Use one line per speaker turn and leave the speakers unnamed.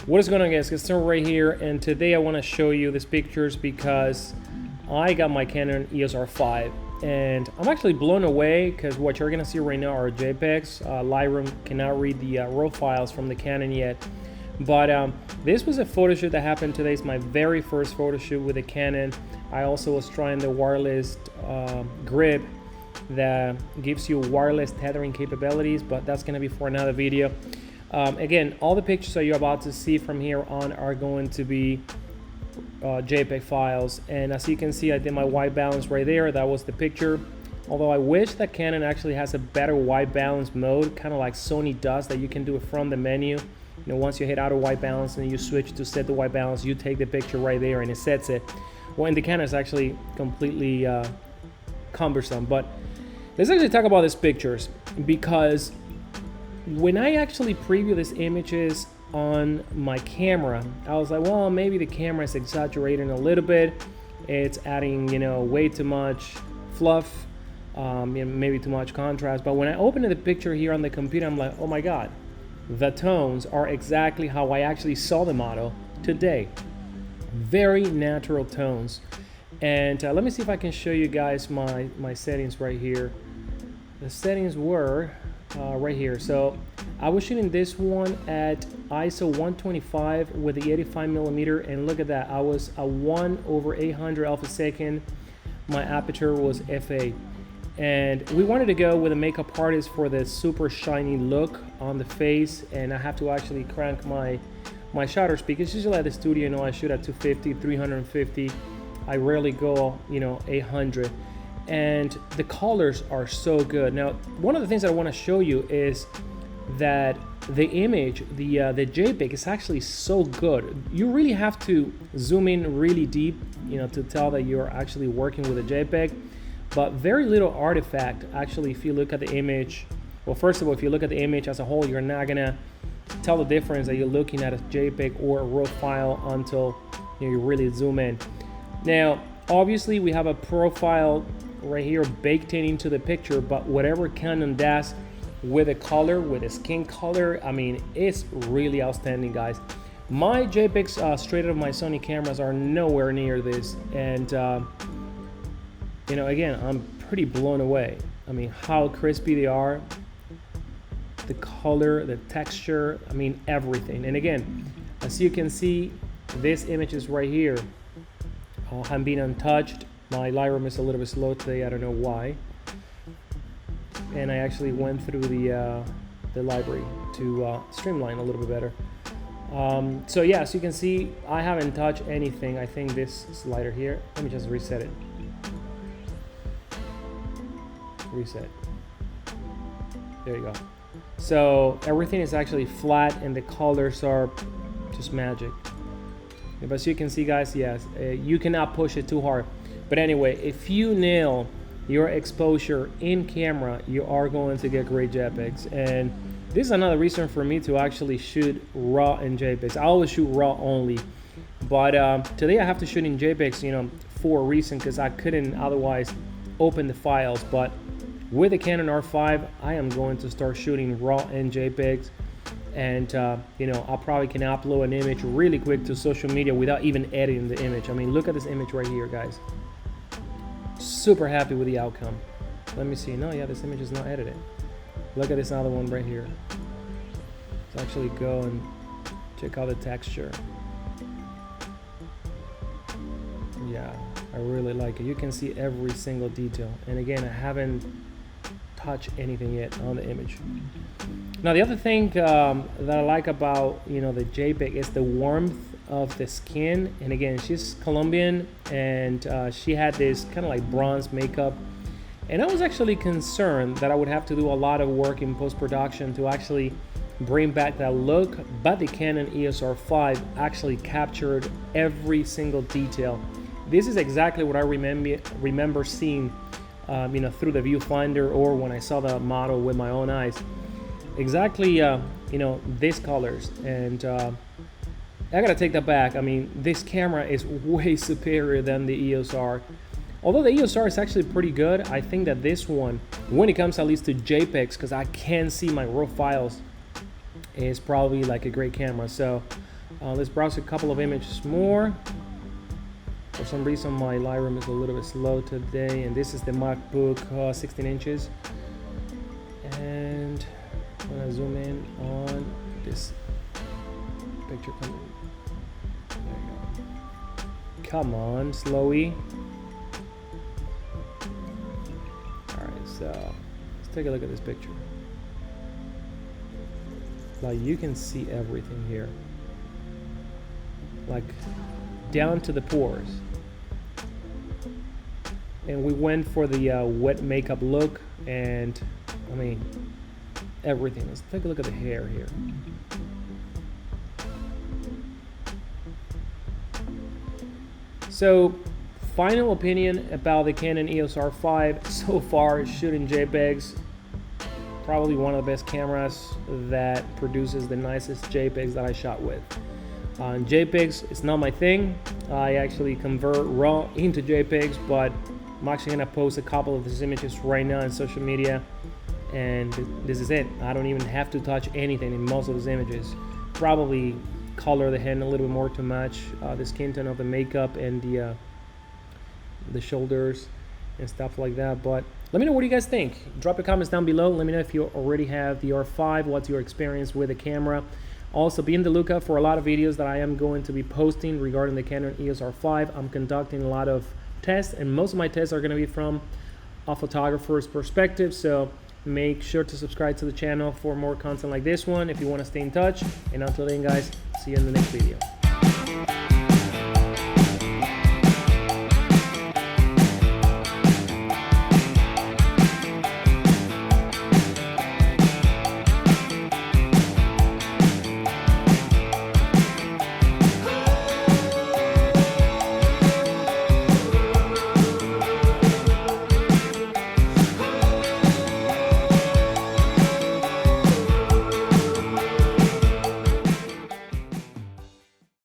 What is going on, guys? It's Stone right here, and today I want to show you these pictures because I got my Canon EOS R5 and I'm actually blown away because what you're going to see right now are JPEGs. Lightroom cannot read the RAW files from the Canon yet, but this was a photo shoot that happened today. It's my very first photo shoot with the Canon. I also was trying the wireless grip that gives you wireless tethering capabilities, but that's going to be for another video. Again, all the pictures that you're about to see from here on are going to be JPEG files, and as you can see, I did my white balance right there. That was the picture. Although I wish that Canon actually has a better white balance mode, kind of like Sony does, that you can do it from the menu. You know, once you hit auto white balance and you switch to set the white balance, you take the picture right there and it sets it. Well, in the Canon it's actually completely cumbersome. But let's actually talk about these pictures, because when I actually preview these images on my camera, I was like, well, maybe the camera is exaggerating a little bit. It's adding, you know, way too much fluff, maybe too much contrast. But when I open the picture here on the computer, I'm like, oh my God, the tones are exactly how I actually saw the model today. Very natural tones. And let me see if I can show you guys my settings right here. The settings were right here. So I was shooting this one at ISO 125 with the 85mm, and look at that, I was a 1/800 alpha second. My aperture was f8, and we wanted to go with a makeup artist for the super shiny look on the face. And I have to actually crank my shutter speed, because usually at the studio, you know, I shoot at 250, 350. I rarely go, you know, 800. And the colors are so good. Now, one of the things I want to show you is that the image, the JPEG is actually so good. You really have to zoom in really deep, you know, to tell that you're actually working with a JPEG. But very little artifact, actually, if you look at the image. Well, first of all, if you look at the image as a whole, you're not gonna tell the difference that you're looking at a JPEG or a RAW file until, you know, you really zoom in. Now, obviously, we have a profile right here baked into the picture, but whatever Canon does with the color, with the skin color, I mean, it's really outstanding, guys. My JPEGs straight out of my Sony cameras are nowhere near this, and you know, again, I'm pretty blown away. I mean, how crispy they are, the color, the texture, I mean, everything. And again, as you can see, this image is right here have been untouched. My Lightroom is a little bit slow today, I don't know why. And I actually went through the library to streamline a little bit better. So yeah, as you can see, I haven't touched anything. I think this slider here, let me just reset it. Reset. There you go. So everything is actually flat and the colors are just magic. But as you can see, guys, yes, you cannot push it too hard. But anyway, if you nail your exposure in camera, you are going to get great JPEGs. And this is another reason for me to actually shoot RAW and JPEGs. I always shoot RAW only, but today I have to shoot in JPEGs, you know, for a reason, because I couldn't otherwise open the files. But with the Canon R5, I am going to start shooting RAW and JPEGs. And you know, I probably can upload an image really quick to social media without even editing the image. I mean, look at this image right here, guys. Super happy with the outcome. Let me see. No, yeah, this image is not edited. Look at this other one right here. Let's actually go and check out the texture. Yeah, I really like it. You can see every single detail. And again, I haven't touched anything yet on the image. Now, the other thing that I like about, you know, the JPEG is the warmth of the skin. And again, she's Colombian, and she had this kind of like bronze makeup, and I was actually concerned that I would have to do a lot of work in post-production to actually bring back that look, but the Canon EOS R5 actually captured every single detail. This is exactly what I remember seeing, you know, through the viewfinder or when I saw the model with my own eyes. Exactly, you know, these colors. And I gotta take that back. I mean, this camera is way superior than the EOS R. Although the EOS R is actually pretty good, I think that this one, when it comes at least to JPEGs, because I can see my RAW files, is probably like a great camera. So Let's browse a couple of images more. For some reason my Lightroom is a little bit slow today, and this is the MacBook 16 inches. And I'm gonna zoom in on this picture. There you go. Come on, slowy. Alright, so let's take a look at this picture. Like, you can see everything here, like down to the pores. And we went for the wet makeup look, and I mean everything. Let's take a look at the hair here. So, final opinion about the Canon EOS R5 so far, shooting JPEGs, probably one of the best cameras that produces the nicest JPEGs that I shot with. JPEGs, it's not my thing. I actually convert RAW into JPEGs, but I'm actually gonna post a couple of these images right now on social media, and this is it. I don't even have to touch anything in most of those images. Probably color the hand a little bit more to match the skin tone of the makeup and the shoulders and stuff like that. But let me know what you guys think. Drop your comments down below. Let me know if you already have the R5, what's your experience with the camera. Also, be on the lookout for a lot of videos that I am going to be posting regarding the Canon EOS R5. I'm conducting a lot of tests, and most of my tests are going to be from a photographer's perspective. So make sure to subscribe to the channel for more content like this one if you want to stay in touch. And until then, guys, see you in the next video.